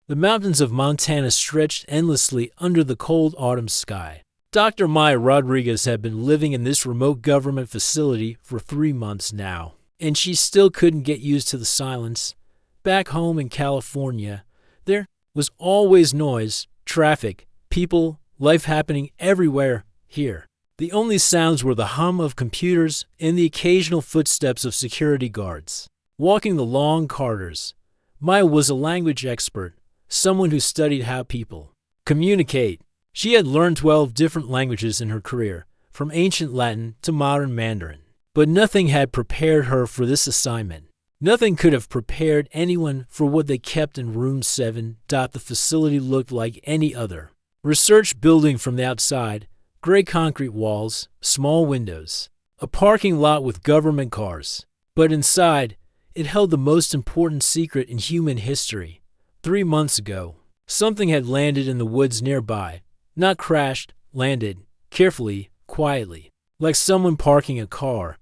The mountains of Montana stretched endlessly under the cold autumn sky. Dr. Maya Rodriguez had been living in this remote government facility for 3 months now, and she still couldn't get used to the silence. Back home in California, there was always noise, traffic, people, life happening everywhere. Here, the only sounds were the hum of computers and the occasional footsteps of security guards. Walking the long corridors, Maya was a language expert, someone who studied how people communicate. She had learned 12 different languages in her career, from ancient Latin to modern Mandarin. But nothing had prepared her for this assignment. Nothing could have prepared anyone for what they kept in Room 7. The facility looked like any other. Research building from the outside, gray concrete walls, small windows, a parking lot with government cars. But inside, it held the most important secret in human history. 3 months ago, something had landed in the woods nearby. Not crashed, landed, carefully, quietly, like someone parking a car.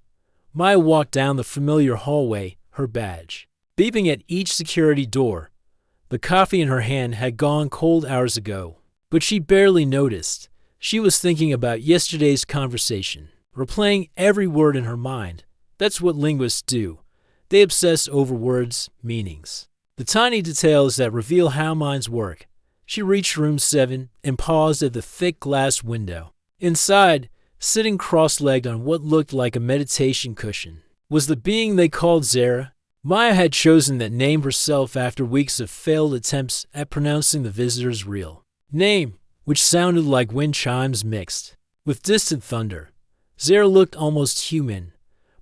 Maya walked down the familiar hallway, her badge beeping at each security door. The coffee in her hand had gone cold hours ago, but she barely noticed. She was thinking about yesterday's conversation, replaying every word in her mind. That's what linguists do. They obsess over words, meanings, the tiny details that reveal how minds work. She reached Room 7 and paused at the thick glass window. Inside, sitting cross-legged on what looked like a meditation cushion, was the being they called Zara. Maya had chosen that name herself after weeks of failed attempts at pronouncing the visitor's real name, which sounded like wind chimes mixed with distant thunder. Zara looked almost human,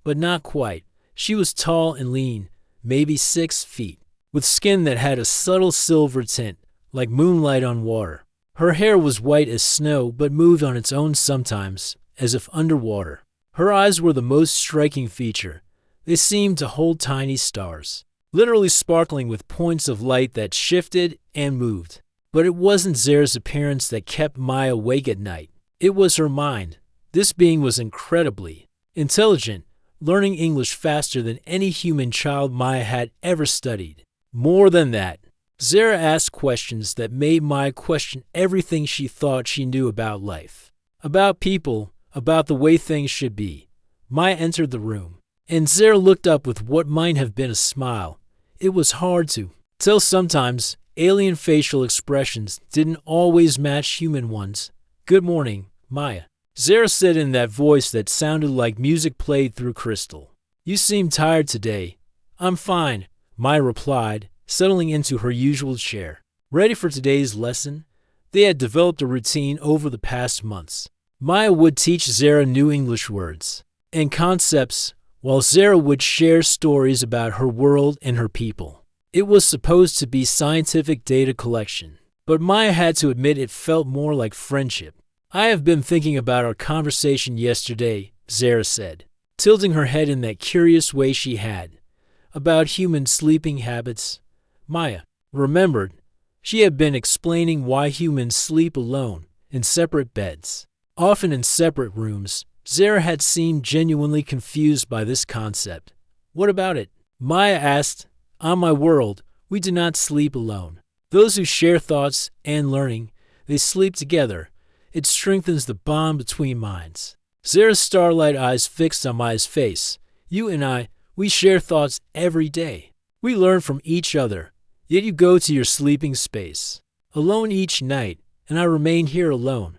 but not quite. She was tall and lean, maybe 6 feet, with skin that had a subtle silver tint, like moonlight on water. Her hair was white as snow but moved on its own sometimes, as if underwater. Her eyes were the most striking feature. They seemed to hold tiny stars, literally sparkling with points of light that shifted and moved. But it wasn't Zara's appearance that kept Maya awake at night. It was her mind. This being was incredibly intelligent, learning English faster than any human child Maya had ever studied. More than that, Zara asked questions that made Maya question everything she thought she knew about life, about people, about the way things should be. Maya entered the room, and Zara looked up with what might have been a smile. It was hard to tell sometimes. Alien facial expressions didn't always match human ones. "Good morning, Maya," Zara said in that voice that sounded like music played through crystal. "You seem tired today." "I'm fine," Maya replied, settling into her usual chair. Ready for today's lesson? They had developed a routine over the past months. Maya would teach Zara new English words and concepts, while Zara would share stories about her world and her people. It was supposed to be scientific data collection, but Maya had to admit it felt more like friendship. "I have been thinking about our conversation yesterday," Zara said, tilting her head in that curious way she had, "about human sleeping habits." Maya remembered. She had been explaining why humans sleep alone, in separate beds, often in separate rooms. Zara had seemed genuinely confused by this concept. "What about it?" Maya asked. "On my world, we do not sleep alone. Those who share thoughts and learning, they sleep together. It strengthens the bond between minds." Zara's starlight eyes fixed on Maya's face. "You and I, we share thoughts every day. We learn from each other. Yet you go to your sleeping space alone each night, and I remain here alone.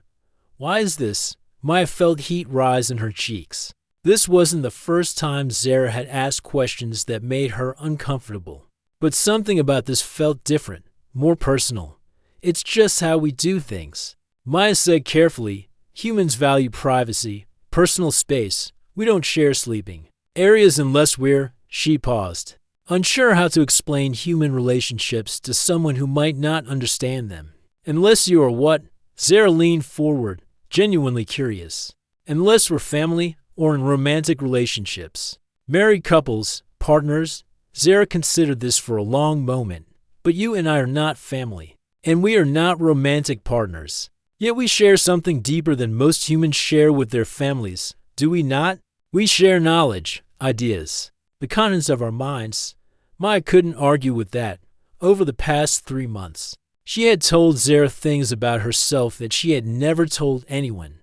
Why is this?" Maya felt heat rise in her cheeks. This wasn't the first time Zara had asked questions that made her uncomfortable. But something about this felt different, more personal. "It's just how we do things," Maya said carefully. "Humans value privacy, personal space. We don't share sleeping areas unless we're—" She paused, unsure how to explain human relationships to someone who might not understand them. "Unless you are what?" Zara leaned forward, genuinely curious. "Unless we're family, or in romantic relationships. Married couples, partners." Zara considered this for a long moment. "But you and I are not family, and we are not romantic partners. Yet we share something deeper than most humans share with their families, do we not? We share knowledge, ideas, the contents of our minds." Maya couldn't argue with that. over the past 3 months. She had told Zara things about herself that she had never told anyone,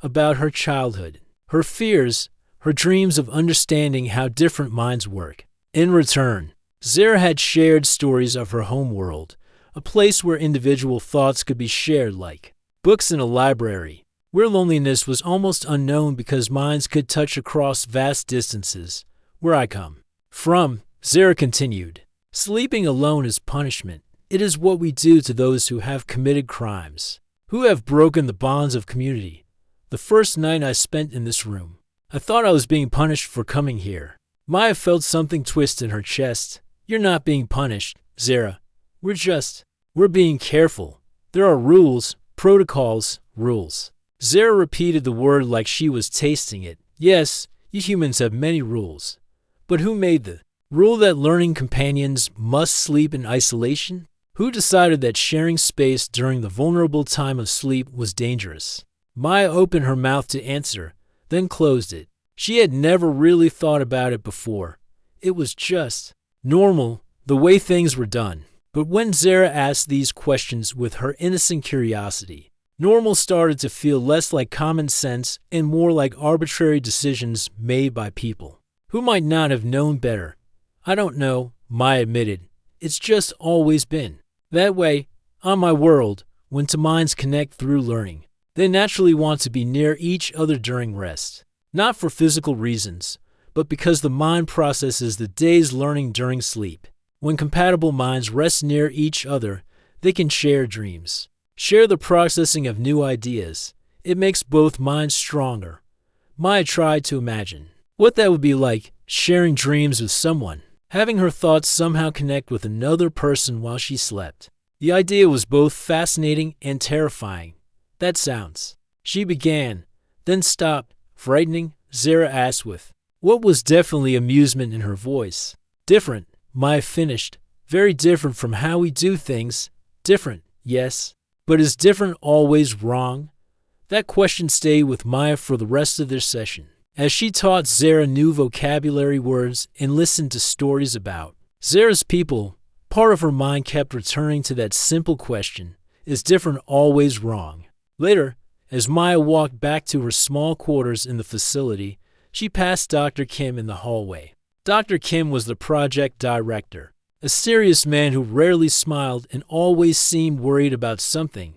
about her childhood, her fears, her dreams of understanding how different minds work. In return, Zara had shared stories of her home world, a place where individual thoughts could be shared like books in a library, where loneliness was almost unknown because minds could touch across vast distances. Where I come from, Zara continued, sleeping alone is punishment. It is what we do to those who have committed crimes, who have broken the bonds of community. The first night I spent in this room, I thought I was being punished for coming here. Maya felt something twist in her chest. You're not being punished, Zara. We're being careful. There are rules, protocols, rules. Zara repeated the word like she was tasting it. Yes, you humans have many rules. But who made the rule that learning companions must sleep in isolation? Who decided that sharing space during the vulnerable time of sleep was dangerous? Maya opened her mouth to answer, then closed it. She had never really thought about it before. It was just normal, the way things were done. But when Zara asked these questions with her innocent curiosity, normal started to feel less like common sense and more like arbitrary decisions made by people who might not have known better. I don't know, Maya admitted. It's just always been that way. On my world, when two minds connect through learning, they naturally want to be near each other during rest. Not for physical reasons, but because the mind processes the day's learning during sleep. When compatible minds rest near each other, they can share dreams, share the processing of new ideas. It makes both minds stronger. Maya tried to imagine what that would be like, sharing dreams with someone, having her thoughts somehow connect with another person while she slept. The idea was both fascinating and terrifying. That sounds. She began, then stopped. Frightening, Zara asked with what was definitely amusement in her voice. Different, Maya finished. Very different from how we do things. Different, yes. But is different always wrong? That question stayed with Maya for the rest of their session, as she taught Zara new vocabulary words and listened to stories about Zara's people. Part of her mind kept returning to that simple question, is different always wrong? Later, as Maya walked back to her small quarters in the facility, she passed Dr. Kim in the hallway. Dr. Kim was the project director, a serious man who rarely smiled and always seemed worried about something.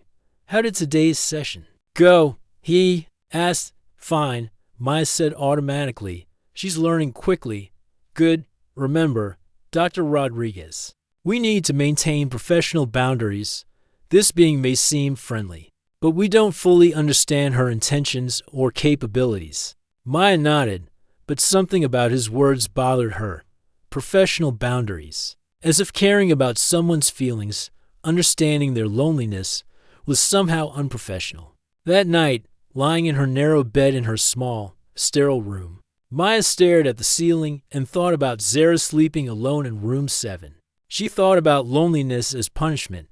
How did today's session go? He asked. Fine, Maya said automatically. She's learning quickly. Good. Remember, Dr. Rodriguez, we need to maintain professional boundaries. This being may seem friendly, but we don't fully understand her intentions or capabilities. Maya nodded, but something about his words bothered her. Professional boundaries. As if caring about someone's feelings, understanding their loneliness, was somehow unprofessional. That night, lying in her narrow bed in her small, sterile room, Maya stared at the ceiling and thought about Zara sleeping alone in room 7. She thought about loneliness as punishment,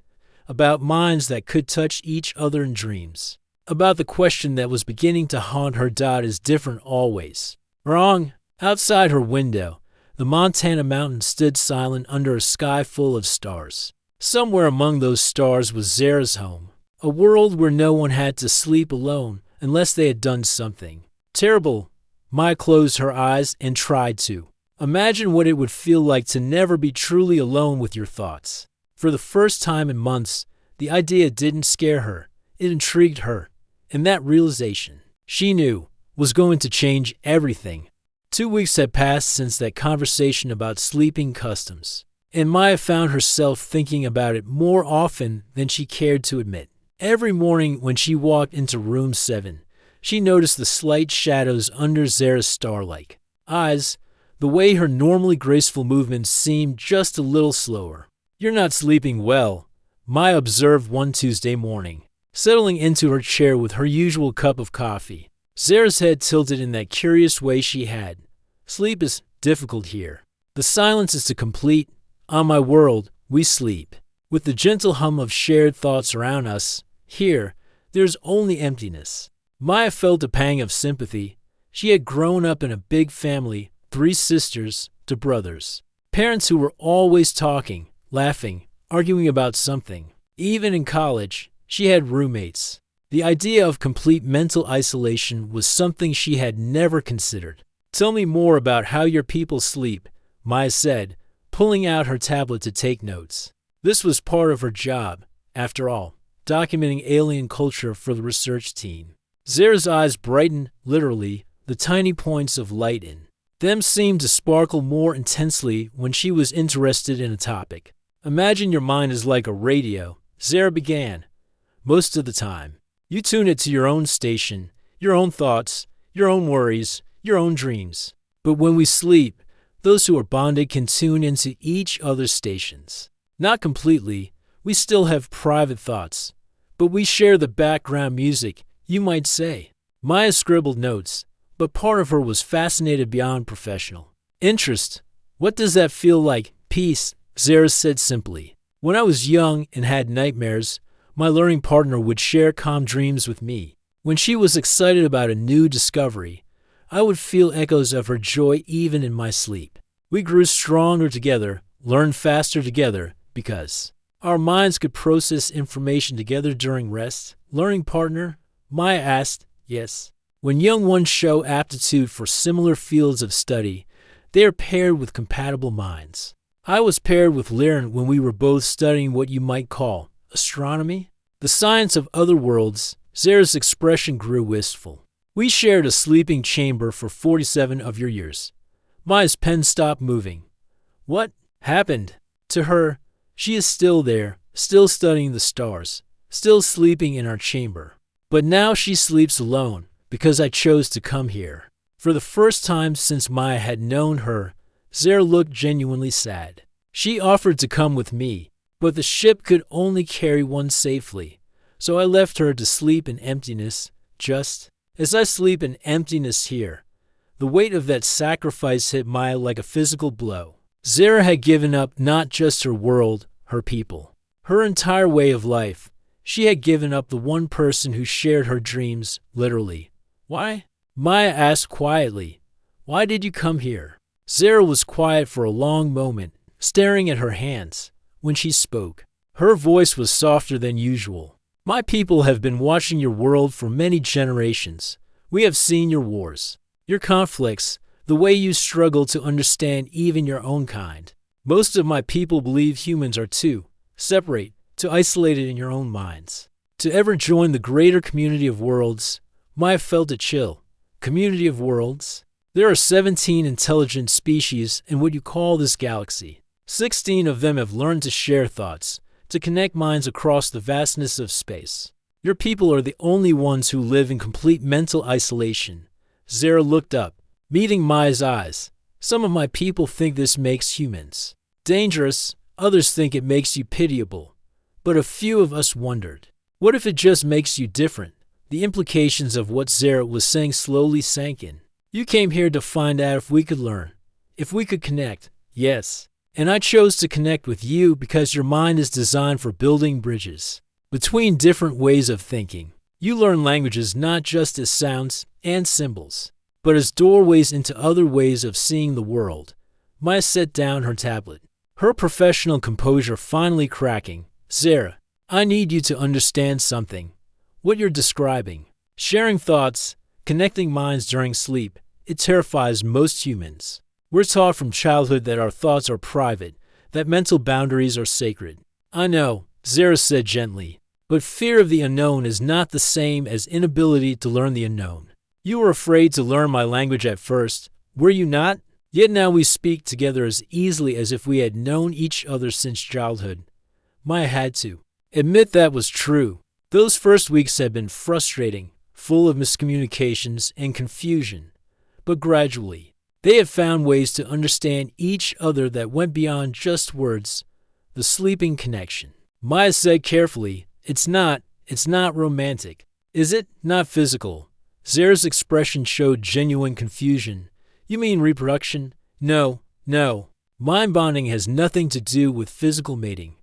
about minds that could touch each other in dreams, about the question that was beginning to haunt her. Is different always wrong? Outside her window, the Montana mountains stood silent under a sky full of stars. Somewhere among those stars was Zara's home, a world where no one had to sleep alone unless they had done something terrible. Maya closed her eyes and tried to imagine what it would feel like to never be truly alone with your thoughts. For the first time in months, the idea didn't scare her. It intrigued her. And that realization, she knew, was going to change everything. 2 weeks had passed since that conversation about sleeping customs, and Maya found herself thinking about it more often than she cared to admit. Every morning when she walked into room 7, she noticed the slight shadows under Zara's star-like eyes, the way her normally graceful movements seemed just a little slower. You're not sleeping well, Maya observed one Tuesday morning, settling into her chair with her usual cup of coffee. Zara's head tilted in that curious way she had. Sleep is difficult here. The silence is too complete. On my world, we sleep. With the gentle hum of shared thoughts around us, here, there's only emptiness. Maya felt a pang of sympathy. She had grown up in a big family, 3 sisters to brothers. Parents who were always talking, laughing, arguing about something. Even in college, she had roommates. The idea of complete mental isolation was something she had never considered. "Tell me more about how your people sleep," Maya said, pulling out her tablet to take notes. This was part of her job, after all, documenting alien culture for the research team. Zara's eyes brightened, literally, the tiny points of light in them seemed to sparkle more intensely when she was interested in a topic. "Imagine your mind is like a radio," Zara began. "Most of the time, you tune it to your own station, your own thoughts, your own worries, your own dreams. But when we sleep, those who are bonded can tune into each other's stations. Not completely, we still have private thoughts, but we share the background music, you might say." Maya scribbled notes, but part of her was fascinated beyond professional interest. "What does that feel like, peace?" Zara said simply. "When I was young and had nightmares, my learning partner would share calm dreams with me. When she was excited about a new discovery, I would feel echoes of her joy even in my sleep. We grew stronger together, learned faster together, because our minds could process information together during rest." "Learning partner?" Maya asked. "Yes. When young ones show aptitude for similar fields of study, they are paired with compatible minds. I was paired with Liren when we were both studying what you might call astronomy, the science of other worlds." Zara's expression grew wistful. "We shared a sleeping chamber for 47 of your years." Maya's pen stopped moving. "What happened to her? She is still there, still studying the stars, still sleeping in our chamber. But now she sleeps alone, because I chose to come here." For the first time since Maya had known her, Zara looked genuinely sad. "She offered to come with me, but the ship could only carry one safely, so I left her to sleep in emptiness, just as I sleep in emptiness here." The weight of that sacrifice hit Maya like a physical blow. Zara had given up not just her world, her people, her entire way of life. She had given up the one person who shared her dreams, literally. "Why?" Maya asked quietly. "Why did you come here?" Zara was quiet for a long moment, staring at her hands. When she spoke, her voice was softer than usual. "My people have been watching your world for many generations. We have seen your wars, your conflicts, the way you struggle to understand even your own kind. Most of my people believe humans are too separate, too isolated in your own minds. To ever join the greater community of worlds." Maya felt a chill. "Community of worlds?" "There are 17 intelligent species in what you call this galaxy. 16 of them have learned to share thoughts, to connect minds across the vastness of space. Your people are the only ones who live in complete mental isolation." Zara looked up, meeting Maya's eyes. "Some of my people think this makes humans dangerous, others think it makes you pitiable. But a few of us wondered, what if it just makes you different?" The implications of what Zara was saying slowly sank in. "You came here to find out if we could learn, if we could connect." "Yes. And I chose to connect with you because your mind is designed for building bridges between different ways of thinking. You learn languages not just as sounds and symbols, but as doorways into other ways of seeing the world." Maya set down her tablet, her professional composure finally cracking. "Zara, I need you to understand something. What you're describing, sharing thoughts, connecting minds during sleep, it terrifies most humans. We're taught from childhood that our thoughts are private, that mental boundaries are sacred." "I know," Zara said gently, "but fear of the unknown is not the same as inability to learn the unknown. You were afraid to learn my language at first, were you not? Yet now we speak together as easily as if we had known each other since childhood." Maya had to admit that was true. Those first weeks had been frustrating, full of miscommunications and confusion. But gradually, they had found ways to understand each other that went beyond just words. The sleeping connection. Maya said carefully, It's not romantic. Is it? Not physical." Zara's expression showed genuine confusion. "You mean reproduction?" No. Mind bonding has nothing to do with physical mating.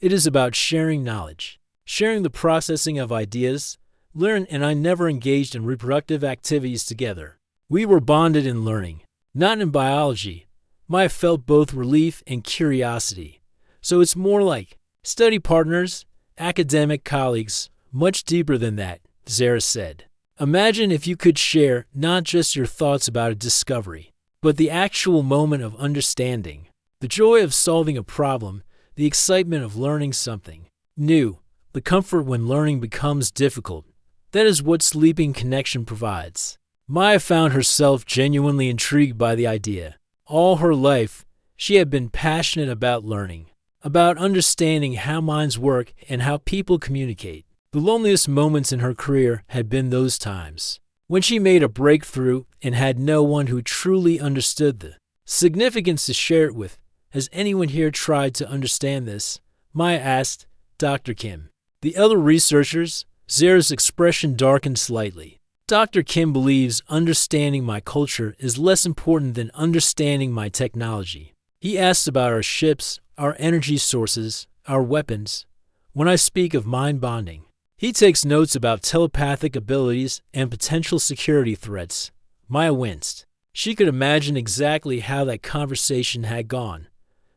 It is about sharing knowledge, sharing the processing of ideas. Liren and I never engaged in reproductive activities together. We were bonded in learning, not in biology." Maya felt both relief and curiosity. So it's more like study partners, academic colleagues, much deeper than that, Zara said. Imagine if you could share not just your thoughts about a discovery, but the actual moment of understanding, the joy of solving a problem, the excitement of learning something new, the comfort when learning becomes difficult. That is what Sleeping Connection provides. Maya found herself genuinely intrigued by the idea. All her life, she had been passionate about learning, about understanding how minds work and how people communicate. The loneliest moments in her career had been those times when she made a breakthrough and had no one who truly understood the significance to share it with. Has anyone here tried to understand this? Maya asked Dr. Kim. The other researchers, Zara's expression darkened slightly. Dr. Kim believes understanding my culture is less important than understanding my technology. He asks about our ships, our energy sources, our weapons. When I speak of mind bonding, he takes notes about telepathic abilities and potential security threats. Maya winced. She could imagine exactly how that conversation had gone.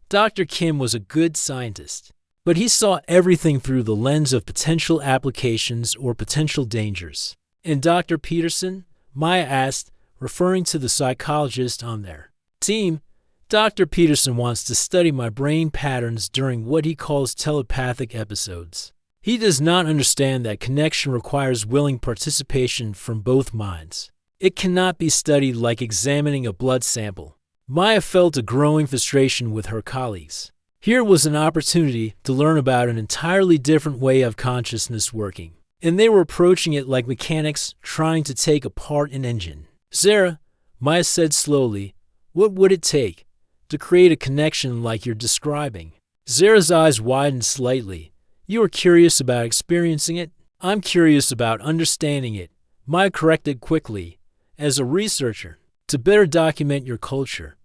Dr. Kim was a good scientist, but he saw everything through the lens of potential applications or potential dangers. And Dr. Peterson? Maya asked, referring to the psychologist on their team. Dr. Peterson wants to study my brain patterns during what he calls telepathic episodes. He does not understand that connection requires willing participation from both minds. It cannot be studied like examining a blood sample. Maya felt a growing frustration with her colleagues. Here was an opportunity to learn about an entirely different way of consciousness working, and they were approaching it like mechanics trying to take apart an engine. Zara, Maya said slowly, what would it take to create a connection like you're describing? Zara's eyes widened slightly. You are curious about experiencing it? I'm curious about understanding it, Maya corrected quickly. As a researcher, to better document your culture.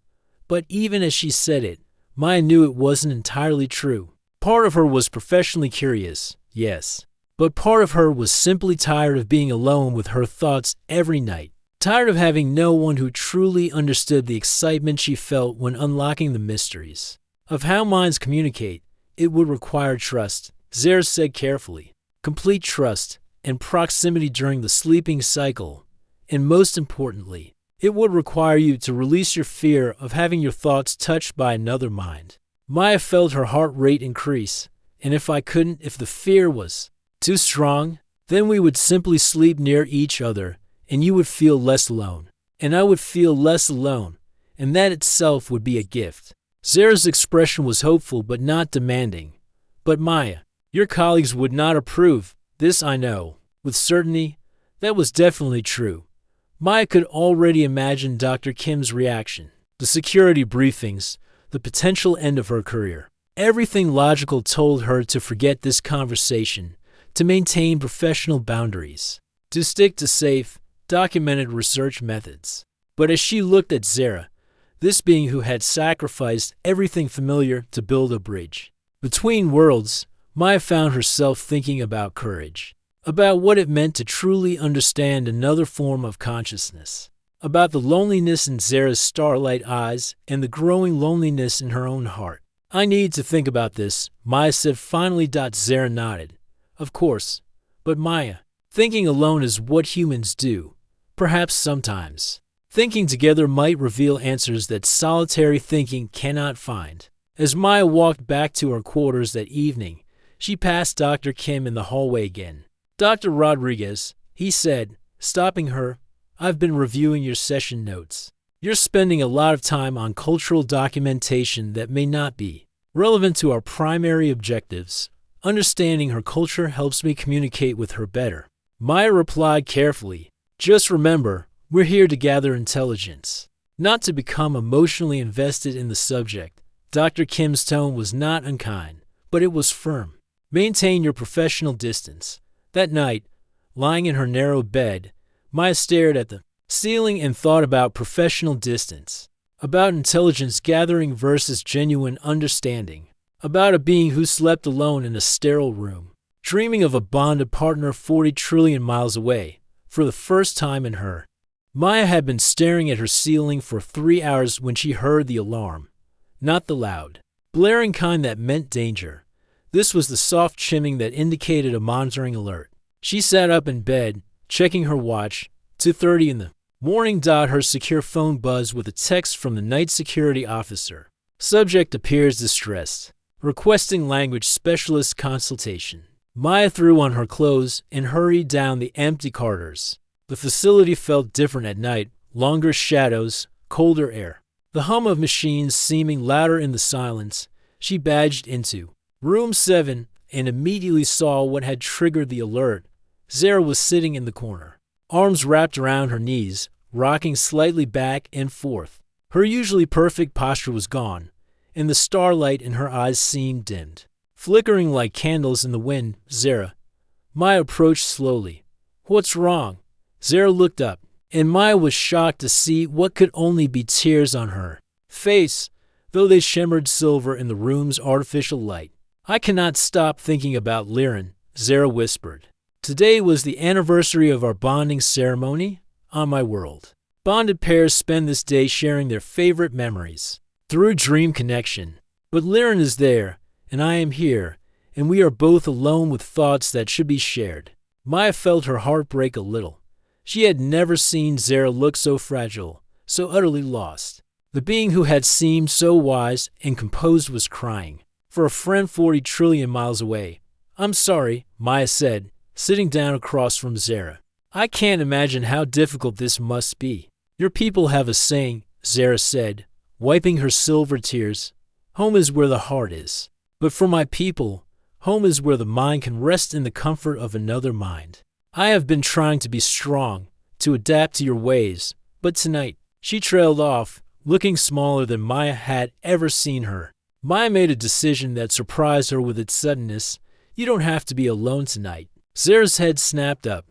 But even as she said it, Maya knew it wasn't entirely true. Part of her was professionally curious, yes. But part of her was simply tired of being alone with her thoughts every night. Tired of having no one who truly understood the excitement she felt when unlocking the mysteries of how minds communicate. It would require trust, Zara said carefully. Complete trust and proximity during the sleeping cycle. And most importantly, it would require you to release your fear of having your thoughts touched by another mind. Maya felt her heart rate increase, and if the fear was too strong, then we would simply sleep near each other, and you would feel less alone. And I would feel less alone, and that itself would be a gift. Zara's expression was hopeful but not demanding. But Maya, your colleagues would not approve. This I know. With certainty, that was definitely true. Maya could already imagine Dr. Kim's reaction, the security briefings, the potential end of her career. Everything logical told her to forget this conversation, to maintain professional boundaries, to stick to safe, documented research methods. But as she looked at Zara, this being who had sacrificed everything familiar to build a bridge between worlds, Maya found herself thinking about courage. About what it meant to truly understand another form of consciousness, about the loneliness in Zara's starlight eyes and the growing loneliness in her own heart. I need to think about this, Maya said finally. Zara nodded. Of course, but Maya, thinking alone is what humans do. Perhaps sometimes. Thinking together might reveal answers that solitary thinking cannot find. As Maya walked back to her quarters that evening, she passed Dr. Kim in the hallway again. Dr. Rodriguez, he said, stopping her, I've been reviewing your session notes. You're spending a lot of time on cultural documentation that may not be relevant to our primary objectives. Understanding her culture helps me communicate with her better. Maya replied carefully, just remember, we're here to gather intelligence, not to become emotionally invested in the subject. Dr. Kim's tone was not unkind, but it was firm. Maintain your professional distance. That night, lying in her narrow bed, Maya stared at the ceiling and thought about professional distance, about intelligence gathering versus genuine understanding, about a being who slept alone in a sterile room, dreaming of a bonded partner 40 trillion miles away. For the first time in her, Maya had been staring at her ceiling for 3 hours when she heard the alarm. Not the loud, blaring kind that meant danger. This was the soft chimming that indicated a monitoring alert. She sat up in bed, checking her watch. 2:30 in the morning. Her secure phone buzzed with a text from the night security officer. Subject appears distressed, requesting language specialist consultation. Maya threw on her clothes and hurried down the empty corridors. The facility felt different at night, longer shadows, colder air. The hum of machines seeming louder in the silence. She badged into room 7 and immediately saw what had triggered the alert. Zara was sitting in the corner, arms wrapped around her knees, rocking slightly back and forth. Her usually perfect posture was gone, and the starlight in her eyes seemed dimmed, flickering like candles in the wind. Zara. Maya approached slowly. What's wrong? Zara looked up, and Maya was shocked to see what could only be tears on her face, though they shimmered silver in the room's artificial light. I cannot stop thinking about Liren, Zara whispered. Today was the anniversary of our bonding ceremony on my world. Bonded pairs spend this day sharing their favorite memories through dream connection. But Liren is there, and I am here, and we are both alone with thoughts that should be shared. Maya felt her heart break a little. She had never seen Zara look so fragile, so utterly lost. The being who had seemed so wise and composed was crying for a friend 40 trillion miles away. I'm sorry, Maya said, sitting down across from Zara. I can't imagine how difficult this must be. Your people have a saying, Zara said, wiping her silver tears. Home is where the heart is. But for my people, home is where the mind can rest in the comfort of another mind. I have been trying to be strong, to adapt to your ways, but tonight, she trailed off, looking smaller than Maya had ever seen her. Maya made a decision that surprised her with its suddenness. You don't have to be alone tonight. Zara's head snapped up.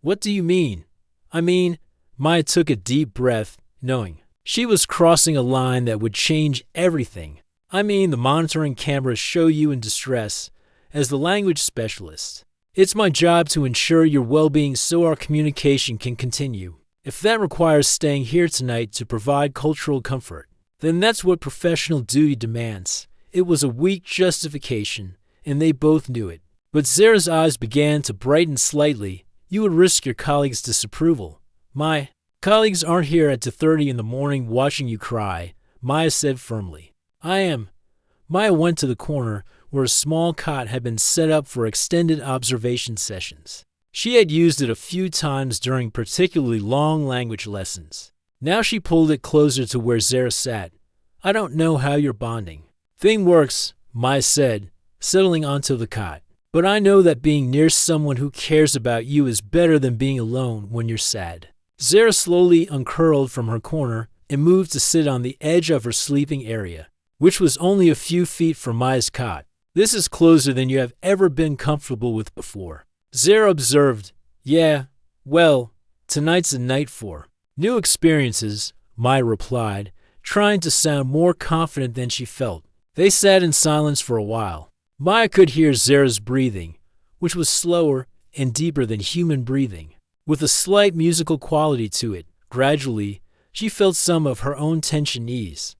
What do you mean? I mean, Maya took a deep breath, knowing she was crossing a line that would change everything. I mean, the monitoring cameras show you in distress. As the language specialist, it's my job to ensure your well-being so our communication can continue. If that requires staying here tonight to provide cultural comfort, then that's what professional duty demands. It was a weak justification, and they both knew it. But Zara's eyes began to brighten slightly. You would risk your colleagues' disapproval. My colleagues aren't here at 2:30 in the morning watching you cry, Maya said firmly. I am. Maya went to the corner where a small cot had been set up for extended observation sessions. She had used it a few times during particularly long language lessons. Now she pulled it closer to where Zara sat. I don't know how you're bonding. Thing works, Maya said, settling onto the cot. But I know that being near someone who cares about you is better than being alone when you're sad. Zara slowly uncurled from her corner and moved to sit on the edge of her sleeping area, which was only a few feet from Maya's cot. This is closer than you have ever been comfortable with before. Zara observed. Yeah, well, tonight's a night for new experiences, Maya replied, trying to sound more confident than she felt. They sat in silence for a while. Maya could hear Zara's breathing, which was slower and deeper than human breathing, with a slight musical quality to it. Gradually, she felt some of her own tension ease.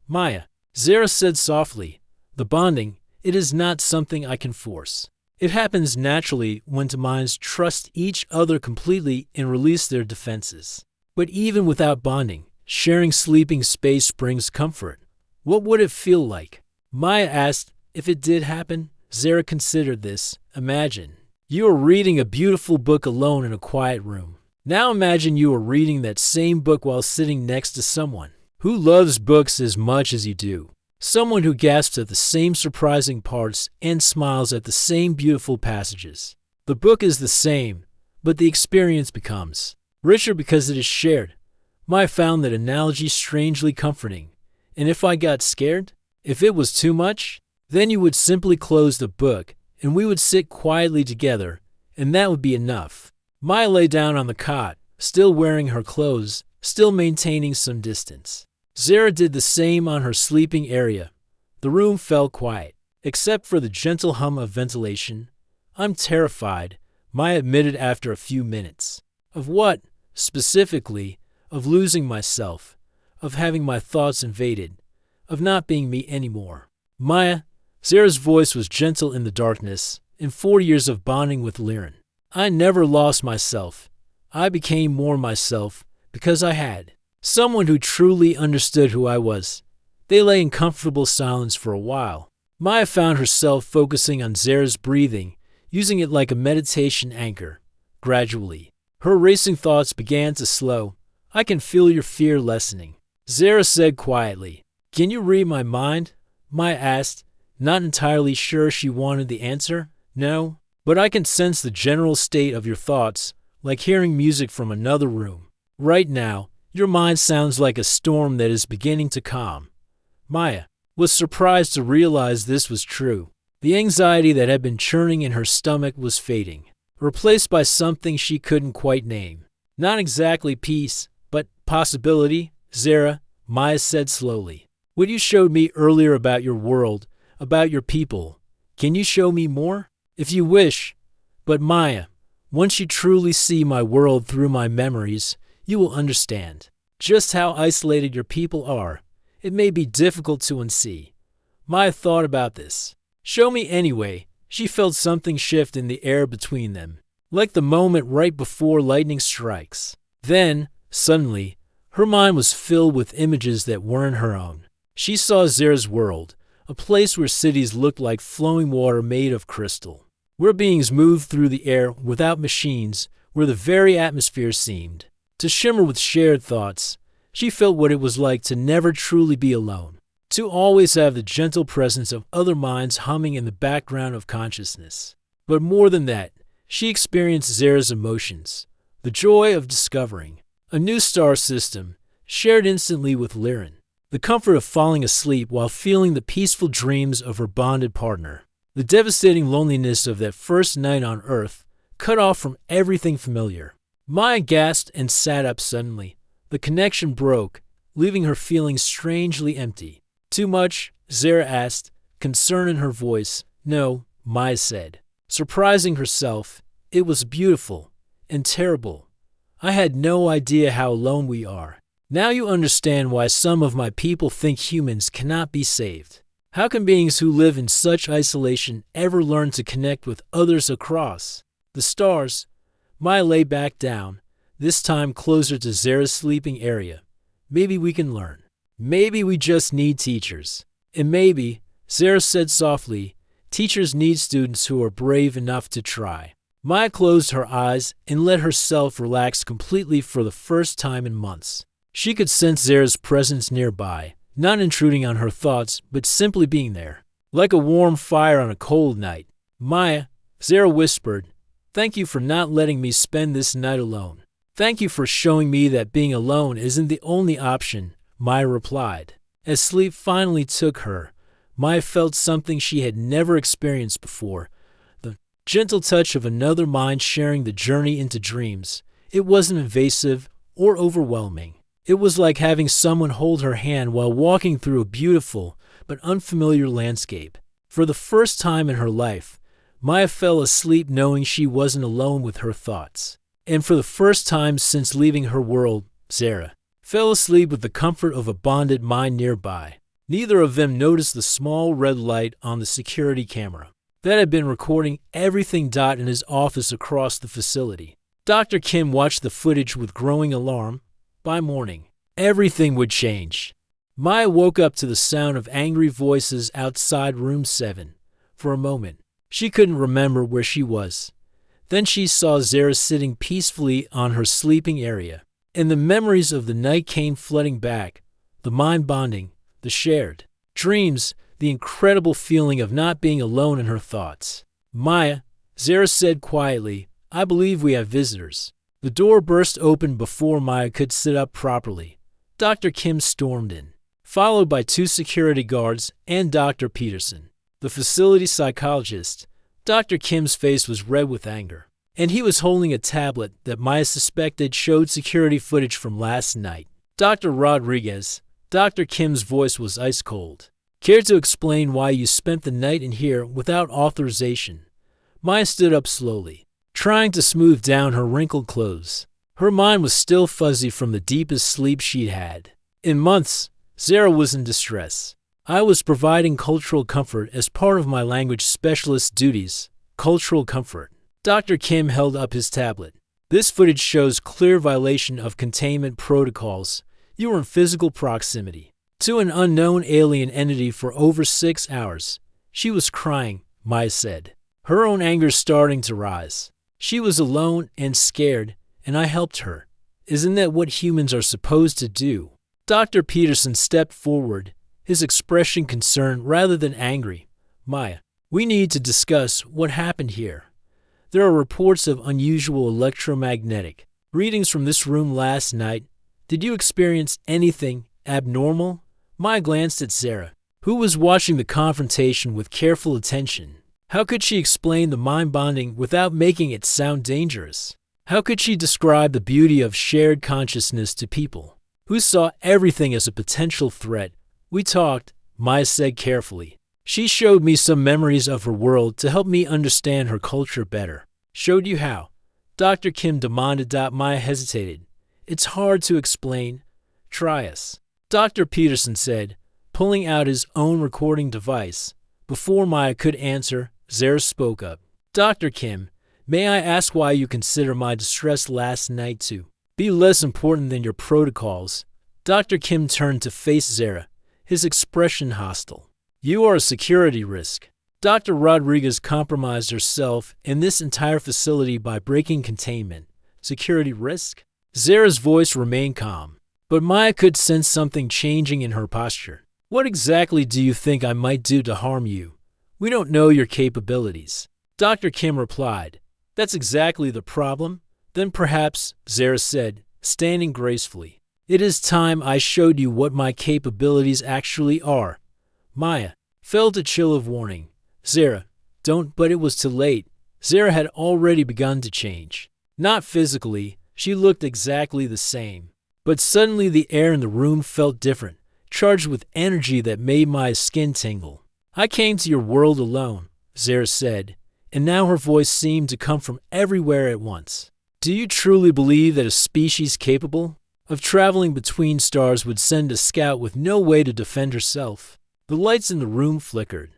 Maya, Zara said softly, the bonding, it is not something I can force. It happens naturally when two minds trust each other completely and release their defenses. But even without bonding, sharing sleeping space brings comfort. What would it feel like? Maya asked. If it did happen, Zara considered this. Imagine you are reading a beautiful book alone in a quiet room. Now imagine you are reading that same book while sitting next to someone who loves books as much as you do. Someone who gasps at the same surprising parts and smiles at the same beautiful passages. The book is the same, but the experience becomes richer because it is shared. Maya found that analogy strangely comforting. And if I got scared, if it was too much, then you would simply close the book, and we would sit quietly together, and that would be enough. Maya lay down on the cot, still wearing her clothes, still maintaining some distance. Zara did the same on her sleeping area. The room felt quiet, except for the gentle hum of ventilation. I'm terrified, Maya admitted after a few minutes. Of what, specifically? Of losing myself, of having my thoughts invaded, of not being me anymore. Maya, Zara's voice was gentle in the darkness. In 4 years of bonding with Liren, I never lost myself. I became more myself because I had someone who truly understood who I was. They lay in comfortable silence for a while. Maya found herself focusing on Zara's breathing, using it like a meditation anchor. Gradually, her racing thoughts began to slow. I can feel your fear lessening, Zara said quietly. Can you read my mind? Maya asked, not entirely sure she wanted the answer. No, but I can sense the general state of your thoughts, like hearing music from another room. Right now, your mind sounds like a storm that is beginning to calm. Maya was surprised to realize this was true. The anxiety that had been churning in her stomach was fading, replaced by something she couldn't quite name. Not exactly peace, but possibility, Zara, Maya said slowly. What you showed me earlier about your world, about your people, can you show me more? If you wish. But Maya, once you truly see my world through my memories, you will understand just how isolated your people are. It may be difficult to unsee. Maya thought about this. Show me anyway. She felt something shift in the air between them, like the moment right before lightning strikes. Then, suddenly, her mind was filled with images that weren't her own. She saw Zara's world, a place where cities looked like flowing water made of crystal, where beings moved through the air without machines, where the very atmosphere seemed to shimmer with shared thoughts. She felt what it was like to never truly be alone, to always have the gentle presence of other minds humming in the background of consciousness. But more than that, she experienced Zara's emotions, the joy of discovering a new star system, shared instantly with Liren, the comfort of falling asleep while feeling the peaceful dreams of her bonded partner, the devastating loneliness of that first night on Earth, cut off from everything familiar. Maya gasped and sat up suddenly. The connection broke, leaving her feeling strangely empty. Too much? Zara asked, concern in her voice. No, Maya said, surprising herself. It was beautiful and terrible. I had no idea how alone we are. Now you understand why some of my people think humans cannot be saved. How can beings who live in such isolation ever learn to connect with others across the stars? Maya lay back down, this time closer to Zara's sleeping area. Maybe we can learn. Maybe we just need teachers. And maybe, Zara said softly, teachers need students who are brave enough to try. Maya closed her eyes and let herself relax completely for the first time in months. She could sense Zara's presence nearby, not intruding on her thoughts, but simply being there, like a warm fire on a cold night. Maya, Zara whispered, thank you for not letting me spend this night alone. Thank you for showing me that being alone isn't the only option, Maya replied. As sleep finally took her, Maya felt something she had never experienced before, the gentle touch of another mind sharing the journey into dreams. It wasn't invasive or overwhelming. It was like having someone hold her hand while walking through a beautiful but unfamiliar landscape. For the first time in her life, Maya fell asleep knowing she wasn't alone with her thoughts. And for the first time since leaving her world, Zara fell asleep with the comfort of a bonded mind nearby. Neither of them noticed the small red light on the security camera that had been recording everything in his office across the facility. Dr. Kim watched the footage with growing alarm. By morning, everything would change. Maya woke up to the sound of angry voices outside room 7. For a moment, she couldn't remember where she was. Then she saw Zara sitting peacefully on her sleeping area, and the memories of the night came flooding back, the mind bonding, the shared dreams, the incredible feeling of not being alone in her thoughts. Maya, Zara said quietly, I believe we have visitors. The door burst open before Maya could sit up properly. Dr. Kim stormed in, followed by 2 security guards and Dr. Peterson, the facility psychologist. Dr. Kim's face was red with anger, and he was holding a tablet that Maya suspected showed security footage from last night. Dr. Rodriguez, Dr. Kim's voice was ice cold. Care to explain why you spent the night in here without authorization? Maya stood up slowly, trying to smooth down her wrinkled clothes. Her mind was still fuzzy from the deepest sleep she'd had. In months, Zara was in distress. I was providing cultural comfort as part of my language specialist duties. Cultural comfort. Dr. Kim held up his tablet. This footage shows clear violation of containment protocols. You were in physical proximity to an unknown alien entity for over 6 hours. She was crying, Maya said. Her own anger starting to rise. She was alone and scared, and I helped her. Isn't that what humans are supposed to do? Dr. Peterson stepped forward, his expression concerned rather than angry. Maya, we need to discuss what happened here. There are reports of unusual electromagnetic readings from this room last night. Did you experience anything abnormal? Maya glanced at Sarah, who was watching the confrontation with careful attention. How could she explain the mind bonding without making it sound dangerous? How could she describe the beauty of shared consciousness to people who saw everything as a potential threat? We talked, Maya said carefully. She showed me some memories of her world to help me understand her culture better. Showed you how? Dr. Kim demanded. Maya hesitated. It's hard to explain. Try us. Dr. Peterson said, pulling out his own recording device. Before Maya could answer, Sarah spoke up. Dr. Kim, may I ask why you consider my distress last night to be less important than your protocols? Dr. Kim turned to face Sarah, his expression hostile. You are a security risk. Dr. Rodriguez compromised herself and this entire facility by breaking containment. Security risk? Sarah's voice remained calm, but Maya could sense something changing in her posture. What exactly do you think I might do to harm you? We don't know your capabilities. Dr. Kim replied. That's exactly the problem. Then perhaps, Sarah said, standing gracefully. It is time I showed you what my capabilities actually are. Maya felt a chill of warning. Sarah, don't, but it was too late. Sarah had already begun to change. Not physically, she looked exactly the same. But suddenly the air in the room felt different, charged with energy that made Maya's skin tingle. I came to your world alone, Sarah said, and now her voice seemed to come from everywhere at once. Do you truly believe that a species capable of traveling between stars would send a scout with no way to defend herself? The lights in the room flickered.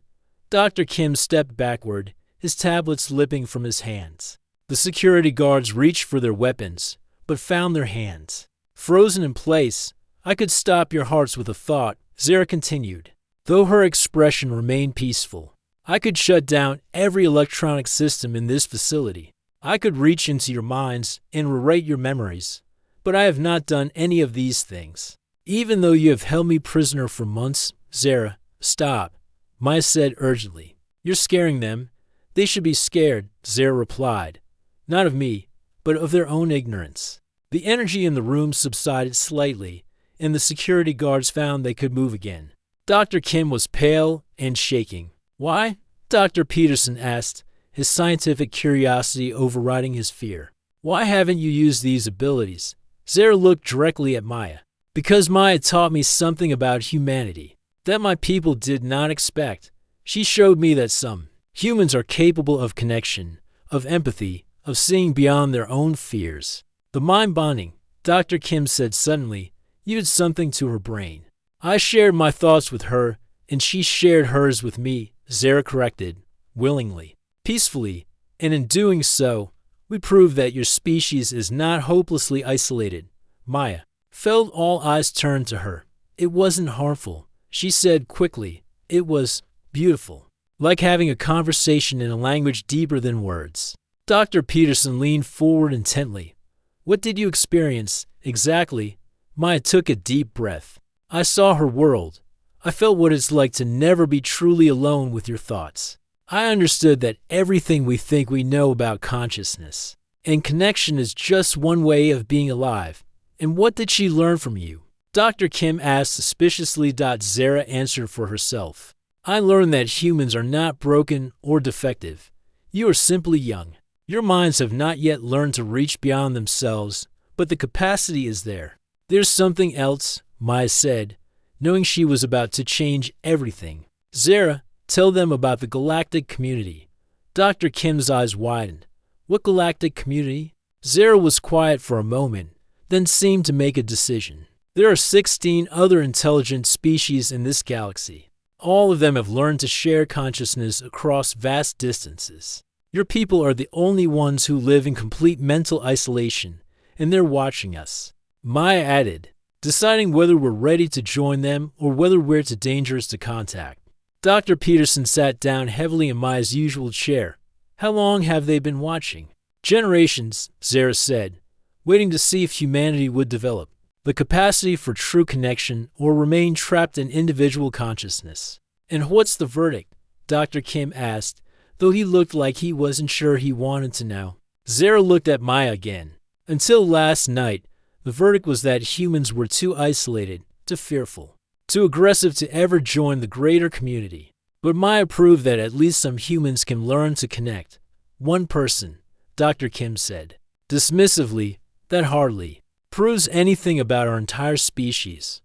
Dr. Kim stepped backward, his tablet slipping from his hands. The security guards reached for their weapons, but found their hands frozen in place. I could stop your hearts with a thought, Sarah continued, though her expression remained peaceful. I could shut down every electronic system in this facility. I could reach into your minds and rewrite your memories. But I have not done any of these things. Even though you have held me prisoner for months, Sarah, stop, Maya said urgently. You're scaring them. They should be scared, Sarah replied. Not of me, but of their own ignorance. The energy in the room subsided slightly, and the security guards found they could move again. Dr. Kim was pale and shaking. Why? Dr. Peterson asked, his scientific curiosity overriding his fear. Why haven't you used these abilities? Sarah looked directly at Maya. Because Maya taught me something about humanity that my people did not expect. She showed me that some humans are capable of connection, of empathy, of seeing beyond their own fears. The mind bonding, Dr. Kim said suddenly, used something to her brain. I shared my thoughts with her, and she shared hers with me, Sarah corrected, willingly, peacefully, and in doing so, we proved that your species is not hopelessly isolated. Maya felt all eyes turned to her. It wasn't harmful, she said quickly. It was beautiful, like having a conversation in a language deeper than words. Dr. Peterson leaned forward intently. What did you experience, exactly? Maya took a deep breath. I saw her world. I felt what it's like to never be truly alone with your thoughts. I understood that everything we think we know about consciousness and connection is just one way of being alive. And what did she learn from you? Dr. Kim asked suspiciously. Sarah answered for herself. I learned that humans are not broken or defective. You are simply young. Your minds have not yet learned to reach beyond themselves, but the capacity is there. There's something else, Maya said, knowing she was about to change everything. Sarah, tell them about the galactic community. Dr. Kim's eyes widened. What galactic community? Sarah was quiet for a moment, then seemed to make a decision. There are 16 other intelligent species in this galaxy. All of them have learned to share consciousness across vast distances. Your people are the only ones who live in complete mental isolation, and they're watching us. Maya added, deciding whether we're ready to join them or whether we're too dangerous to contact. Dr. Peterson sat down heavily in Maya's usual chair. How long have they been watching? Generations, Zara said, waiting to see if humanity would develop the capacity for true connection or remain trapped in individual consciousness. And what's the verdict? Dr. Kim asked, though he looked like he wasn't sure he wanted to know. Zara looked at Maya again. Until last night, the verdict was that humans were too isolated, too fearful, too aggressive to ever join the greater community. But Maya proved that at least some humans can learn to connect. One person, Dr. Kim said. Dismissively, that hardly proves anything about our entire species.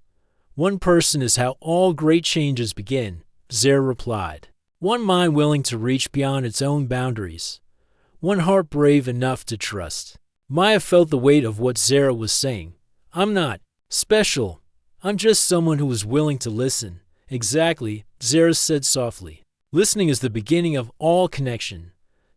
One person is how all great changes begin, Zara replied. One mind willing to reach beyond its own boundaries. One heart brave enough to trust. Maya felt the weight of what Zara was saying. I'm not special. I'm just someone who is willing to listen. Exactly, Zara said softly. Listening is the beginning of all connection.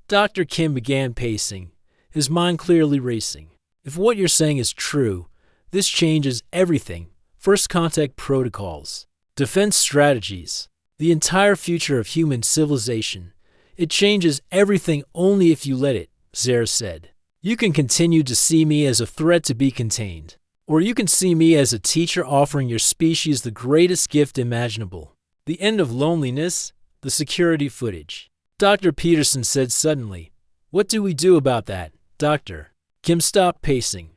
Dr. Kim began pacing, his mind clearly racing. If what you're saying is true, this changes everything. First contact protocols, defense strategies, the entire future of human civilization. It changes everything only if you let it, Zara said. You can continue to see me as a threat to be contained, or you can see me as a teacher offering your species the greatest gift imaginable. The end of loneliness, the security footage. Dr. Peterson said suddenly, what do we do about that, Doctor? Kim stopped pacing.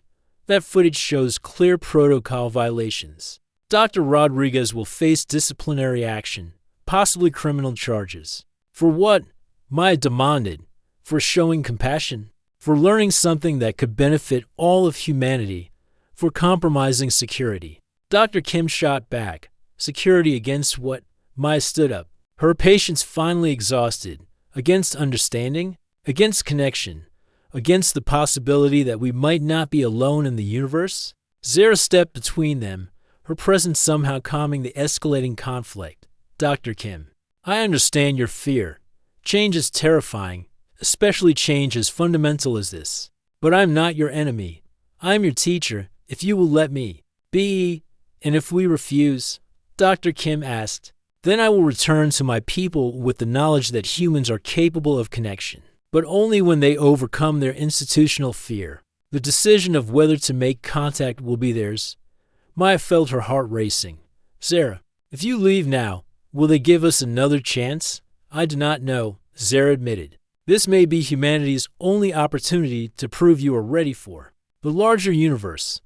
That footage shows clear protocol violations. Dr. Rodriguez will face disciplinary action, possibly criminal charges. For what? Maya demanded. For showing compassion? For learning something that could benefit all of humanity? For compromising security? Dr. Kim shot back. Security against what? Maya stood up, her patience finally exhausted. Against understanding? Against connection? Against the possibility that we might not be alone in the universe? Zara stepped between them, her presence somehow calming the escalating conflict. Dr. Kim, I understand your fear. Change is terrifying, especially change as fundamental as this. But I'm not your enemy. I'm your teacher, if you will let me be. And if we refuse, Dr. Kim asked, then I will return to my people with the knowledge that humans are capable of connection. But only when they overcome their institutional fear. The decision of whether to make contact will be theirs. Maya felt her heart racing. Zara, if you leave now, will they give us another chance? I do not know, Zara admitted. This may be humanity's only opportunity to prove you are ready for the larger universe.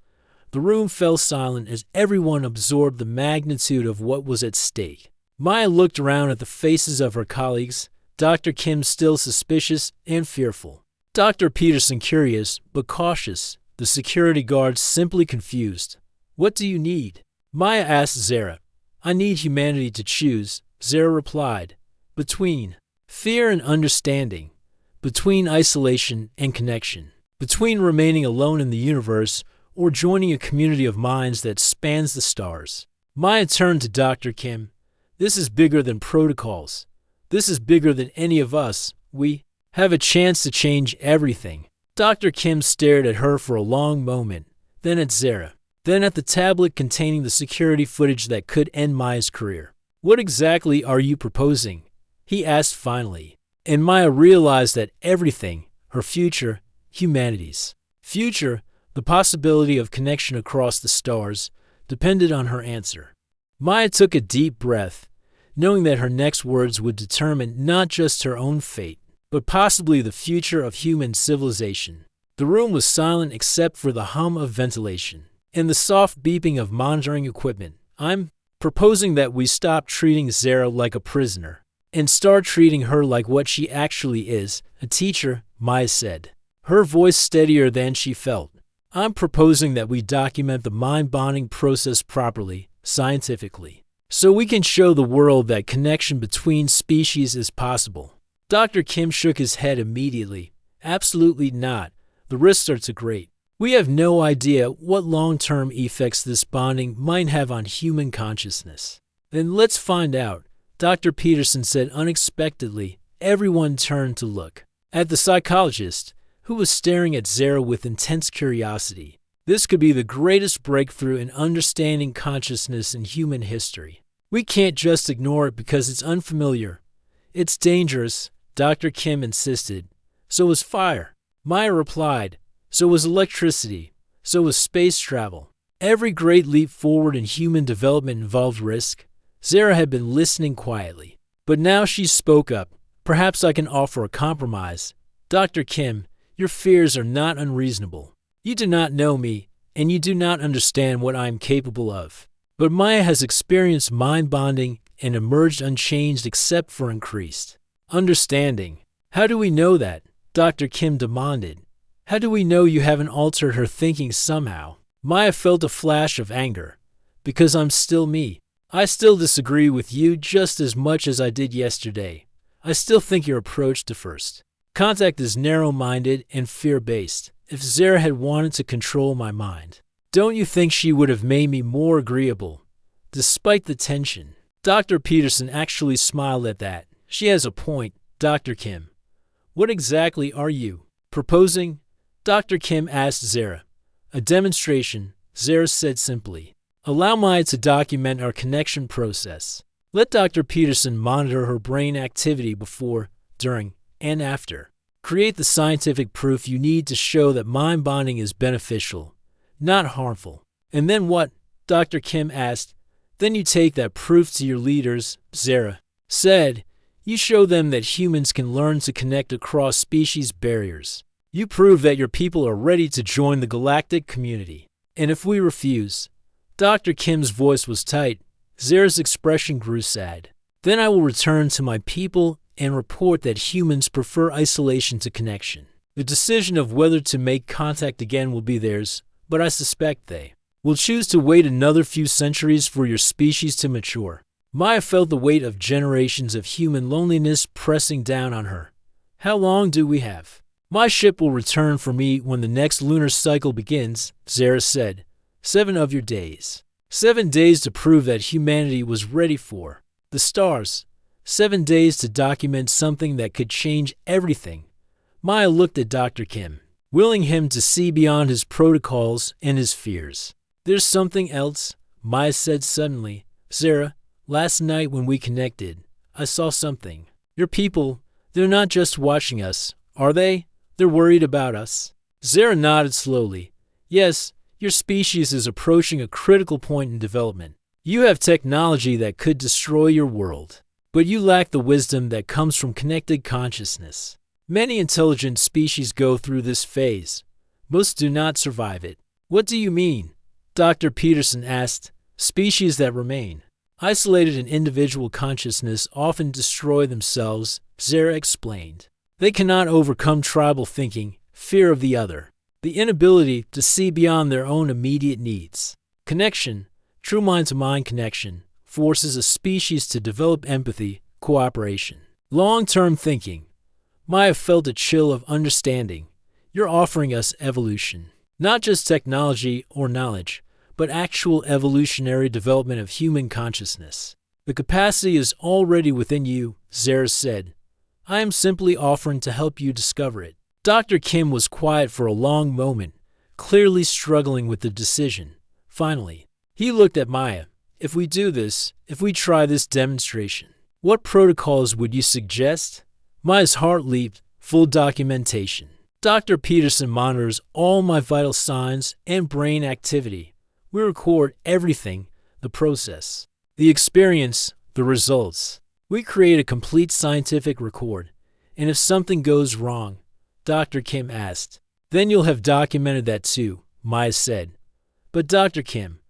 The room fell silent as everyone absorbed the magnitude of what was at stake. Maya looked around at the faces of her colleagues, Dr. Kim still suspicious and fearful. Dr. Peterson curious but cautious. The security guards simply confused. What do you need? Maya asked Zara. I need humanity to choose, Zara replied. Between fear and understanding. Between isolation and connection. Between remaining alone in the universe or joining a community of minds that spans the stars. Maya turned to Dr. Kim. This is bigger than protocols. This is bigger than any of us. We have a chance to change everything. Dr. Kim stared at her for a long moment, then at Zara, then at the tablet containing the security footage that could end Maya's career. What exactly are you proposing? He asked finally. And Maya realized that everything, her future, humanity's future, the possibility of connection across the stars, depended on her answer. Maya took a deep breath, knowing that her next words would determine not just her own fate, but possibly the future of human civilization. The room was silent except for the hum of ventilation and the soft beeping of monitoring equipment. I'm proposing that we stop treating Zara like a prisoner and start treating her like what she actually is, a teacher, Maya said, her voice steadier than she felt. I'm proposing that we document the mind-bonding process properly, scientifically, so we can show the world that connection between species is possible. Dr. Kim shook his head immediately. Absolutely not. The risks are too great. We have no idea what long-term effects this bonding might have on human consciousness. Then let's find out, Dr. Peterson said unexpectedly. Everyone turned to look at the psychologist, who was staring at Zara with intense curiosity. This could be the greatest breakthrough in understanding consciousness in human history. We can't just ignore it because it's unfamiliar. It's dangerous, Dr. Kim insisted. So was fire. Maya replied. So was electricity. So was space travel. Every great leap forward in human development involved risk. Zara had been listening quietly, but now she spoke up. Perhaps I can offer a compromise. Dr. Kim, your fears are not unreasonable. You do not know me, and you do not understand what I am capable of. But Maya has experienced mind bonding and emerged unchanged except for increased understanding. How do we know that? Dr. Kim demanded. How do we know you haven't altered her thinking somehow? Maya felt a flash of anger. Because I'm still me. I still disagree with you just as much as I did yesterday. I still think your approach to first contact is narrow-minded and fear-based. If Zara had wanted to control my mind, don't you think she would have made me more agreeable? Despite the tension, Dr. Peterson actually smiled at that. She has a point, Dr. Kim. What exactly are you proposing? Dr. Kim asked Zara. A demonstration, Zara said simply. Allow Maya to document our connection process. Let Dr. Peterson monitor her brain activity before, during, and after. Create the scientific proof you need to show that mind bonding is beneficial, not harmful. And then what? Dr. Kim asked. Then you take that proof to your leaders, Zara said. You show them that humans can learn to connect across species barriers. You prove that your people are ready to join the galactic community. And if we refuse? Dr. Kim's voice was tight. Zara's expression grew sad. Then I will return to my people and report that humans prefer isolation to connection. The decision of whether to make contact again will be theirs, but I suspect they will choose to wait another few centuries for your species to mature. Maya felt the weight of generations of human loneliness pressing down on her. How long do we have? My ship will return for me when the next lunar cycle begins, Zara said. 7 of your days. 7 days to prove that humanity was ready for the stars. 7 days to document something that could change everything. Maya looked at Dr. Kim, willing him to see beyond his protocols and his fears. There's something else, Maya said suddenly. Zara, last night when we connected, I saw something. Your people, they're not just watching us, are they? They're worried about us. Zara nodded slowly. Yes, your species is approaching a critical point in development. You have technology that could destroy your world, but you lack the wisdom that comes from connected consciousness. Many intelligent species go through this phase. Most do not survive it. What do you mean? Dr. Peterson asked. Species that remain isolated in individual consciousness often destroy themselves, Zara explained. They cannot overcome tribal thinking, fear of the other, the inability to see beyond their own immediate needs. Connection, true mind-to-mind connection, forces a species to develop empathy, cooperation, long-term thinking. Maya felt a chill of understanding. You're offering us evolution, not just technology or knowledge, but actual evolutionary development of human consciousness. The capacity is already within you, Zara said. I am simply offering to help you discover it. Dr. Kim was quiet for a long moment, clearly struggling with the decision. Finally, he looked at Maya. If we do this, if we try this demonstration, what protocols would you suggest? Maya's heart leaped. Full documentation. Dr. Peterson monitors all my vital signs and brain activity. We record everything, the process, the experience, the results. We create a complete scientific record. And if something goes wrong, Dr. Kim asked, then you'll have documented that too, Maya said. But Dr. Kim,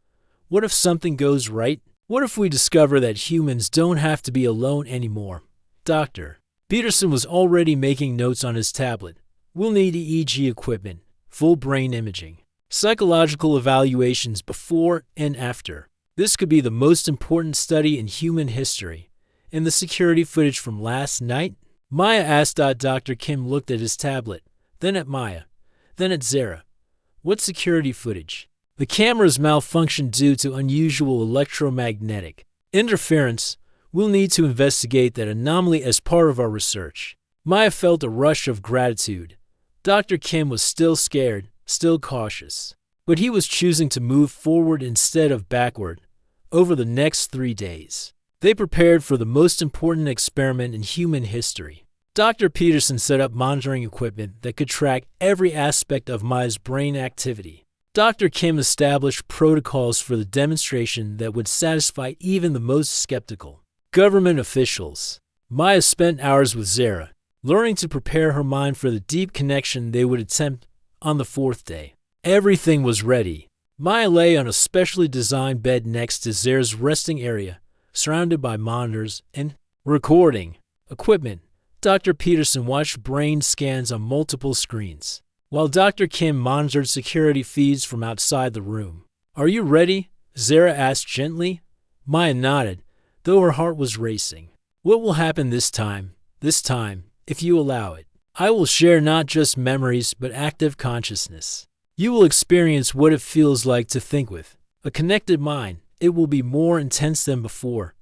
what if something goes right? What if we discover that humans don't have to be alone anymore? Dr. Peterson was already making notes on his tablet. We'll need EEG equipment, full brain imaging, psychological evaluations before and after. This could be the most important study in human history. And the security footage from last night? Maya asked. Dr. Kim looked at his tablet, then at Maya, then at Zara. What security footage? The cameras malfunctioned due to unusual electromagnetic interference. We'll need to investigate that anomaly as part of our research. Maya felt a rush of gratitude. Dr. Kim was still scared, still cautious. But he was choosing to move forward instead of backward. Over the next 3 days, they prepared for the most important experiment in human history. Dr. Peterson set up monitoring equipment that could track every aspect of Maya's brain activity. Dr. Kim established protocols for the demonstration that would satisfy even the most skeptical government officials. Maya spent hours with Zara, learning to prepare her mind for the deep connection they would attempt on the 4th day. Everything was ready. Maya lay on a specially designed bed next to Zara's resting area, surrounded by monitors and recording equipment. Dr. Peterson watched brain scans on multiple screens, while Dr. Kim monitored security feeds from outside the room. "Are you ready?" Zara asked gently. Maya nodded, though her heart was racing. "What will happen this time? This time, if you allow it. I will share not just memories, but active consciousness. You will experience what it feels like to think with a connected mind. It will be more intense than before.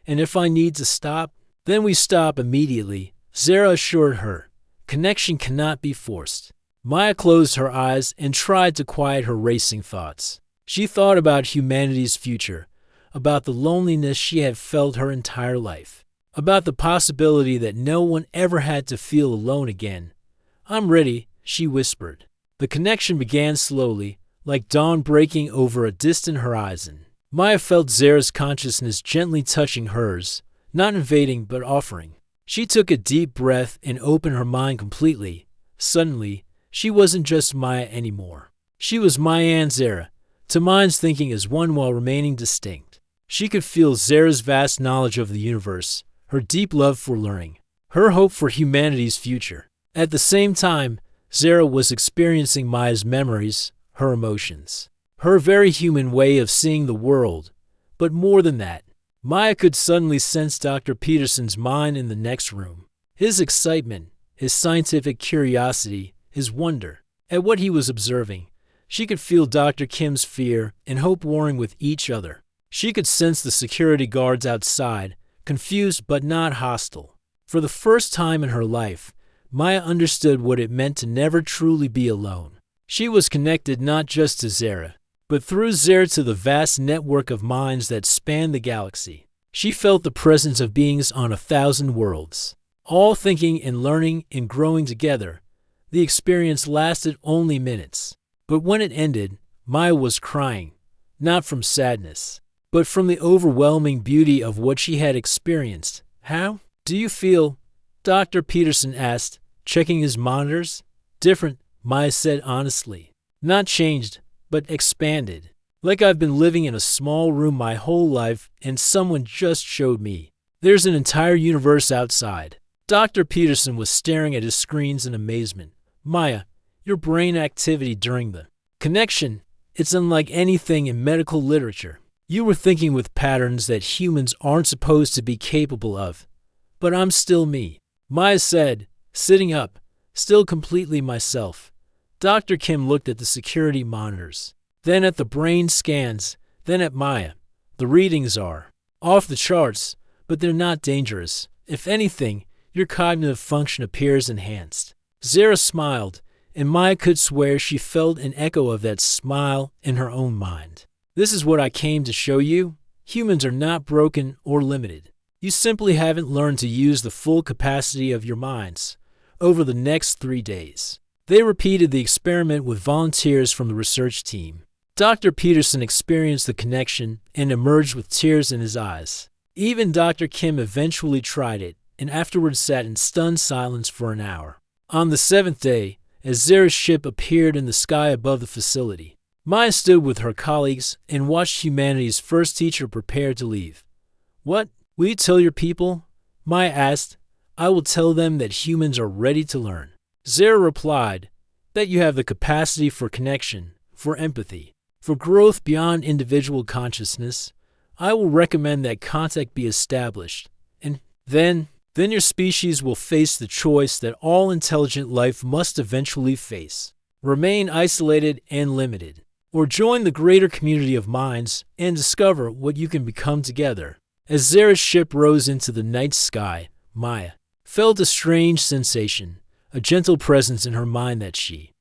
And if I need to stop, then we stop immediately," Zara assured her. Connection cannot be forced. Maya closed her eyes and tried to quiet her racing thoughts. She thought about humanity's future, about the loneliness she had felt her entire life, about the possibility that no one ever had to feel alone again. "I'm ready," she whispered. The connection began slowly, like dawn breaking over a distant horizon. Maya felt Zara's consciousness gently touching hers, not invading but offering. She took a deep breath and opened her mind completely. Suddenly, she wasn't just Maya anymore. She was Maya and Zara, two minds thinking as one while remaining distinct. She could feel Zara's vast knowledge of the universe, her deep love for learning, her hope for humanity's future. At the same time, Zara was experiencing Maya's memories, her emotions, her very human way of seeing the world. But more than that, Maya could suddenly sense Dr. Peterson's mind in the next room. His excitement, his scientific curiosity, his wonder at what he was observing. She could feel Dr. Kim's fear and hope warring with each other. She could sense the security guards outside, confused but not hostile. For the first time in her life, Maya understood what it meant to never truly be alone. She was connected not just to Zara, but through Zara to the vast network of minds that spanned the galaxy. She felt the presence of beings on 1,000 worlds, all thinking and learning and growing together. The experience lasted only minutes, but when it ended, Maya was crying, not from sadness, but from the overwhelming beauty of what she had experienced. "How do you feel?" Dr. Peterson asked, checking his monitors. "Different," Maya said honestly. "Not changed, but expanded. Like I've been living in a small room my whole life and someone just showed me there's an entire universe outside." Dr. Peterson was staring at his screens in amazement. "Maya, your brain activity during the connection, it's unlike anything in medical literature. You were thinking with patterns that humans aren't supposed to be capable of. But I'm still me," Maya said, sitting up, still completely myself. Dr. Kim looked at the security monitors, then at the brain scans, then at Maya. "The readings are off the charts, but they're not dangerous. If anything, your cognitive function appears enhanced." Zara smiled, and Maya could swear she felt an echo of that smile in her own mind. "This is what I came to show you. Humans are not broken or limited. You simply haven't learned to use the full capacity of your minds." Over the next 3 days, they repeated the experiment with volunteers from the research team. Dr. Peterson experienced the connection and emerged with tears in his eyes. Even Dr. Kim eventually tried it, and afterwards sat in stunned silence for an hour. On the 7th day, as Zara's ship appeared in the sky above the facility, Maya stood with her colleagues and watched humanity's first teacher prepare to leave. "What will you tell your people?" Maya asked. "I will tell them that humans are ready to learn." Zara replied, "That you have the capacity for connection, for empathy, for growth beyond individual consciousness. I will recommend that contact be established, and then your species will face the choice that all intelligent life must eventually face: remain isolated and limited, or join the greater community of minds and discover what you can become together." As Zara's ship rose into the night sky, Maya felt a strange sensation, a gentle presence in her mind that she